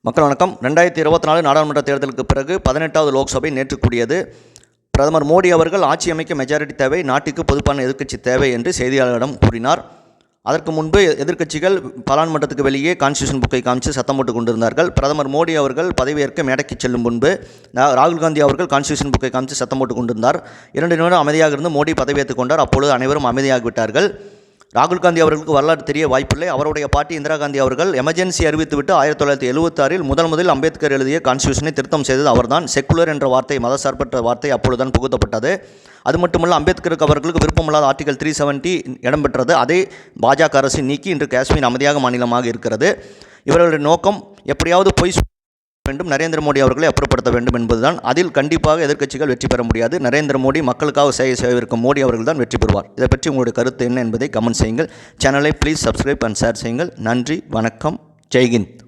மக்கள் வணக்கம். 2024 நாடாளுமன்ற தேர்தலுக்கு பிறகு 18வது லோக்சபை நேற்று கூடியது. பிரதமர் மோடி அவர்கள் ஆட்சி அமைக்க மெஜாரிட்டி தேவை, நாட்டுக்கு பொதுப்பான எதிர்க்கட்சி தேவை என்று செய்தியாளர்களிடம் கூறினார். அதற்கு முன்பு எதிர்க்கட்சிகள் பாராளுமன்றத்துக்கு வெளியே கான்ஸ்டியூஷன் புக்கை காமிச்சு சத்தம் போட்டு கொண்டிருந்தார்கள். பிரதமர் மோடி அவர்கள் பதவியேற்க மேடைக்கு செல்லும் முன்பு ராகுல் காந்தி அவர்கள் கான்ஸ்டியூஷன் புக்கை காமிச்சு சத்தம் போட்டு கொண்டிருந்தார். 2 நிமிடம் அமைதியாக இருந்து மோடி பதவியேற்றுக் கொண்டார். அப்பொழுது அனைவரும் அமைதியாகிவிட்டார்கள். ராகுல் காந்தி அவர்களுக்கு வரலாறு தெரிய வாய்ப்பில்லை. அவருடைய பாட்டி இந்திரா காந்தி அவர்கள் எமர்ஜென்சி அறிவித்துவிட்டு 1976 முதல் அம்பேத்கர் எழுதிய கான்ஸ்டியூஷனை திருத்தம் செய்தது அவர்தான். செக்குலர் என்ற வார்த்தை, மதசார்பற்ற வார்த்தை அப்பொழுதுதான் புகுத்தப்பட்டது. அது மட்டுமல்ல, அம்பேத்கருக்கு அவர்களுக்கு விருப்பமில்லாத ஆர்டிகல் 370 இடம்பெற்றது. அதை பாஜக அரசு நீக்கி இன்று காஷ்மீர் அமைதியாக மாநிலமாக இருக்கிறது. இவர்களுடைய நோக்கம் எப்படியாவது பொய் வேண்டும், நரேந்திர மோடி அவர்களை அப்புறப்படுத்த வேண்டும் என்பதுதான். அதில் கண்டிப்பாக எதிர்க்கட்சிகள் வெற்றி பெற முடியாது. நரேந்திர மோடி மக்களுக்காக செய்யவிருக்கும் மோடி அவர்கள் தான் வெற்றி பெறுவார். இதை பற்றி உங்களுடைய கருத்து என்ன என்பதை கமெண்ட் செய்யுங்கள். சேனலை ப்ளீஸ் சப்ஸ்கிரைப் அண்ட் ஷேர் செய்யுங்கள். நன்றி, வணக்கம், ஜெய்ஹிந்த்.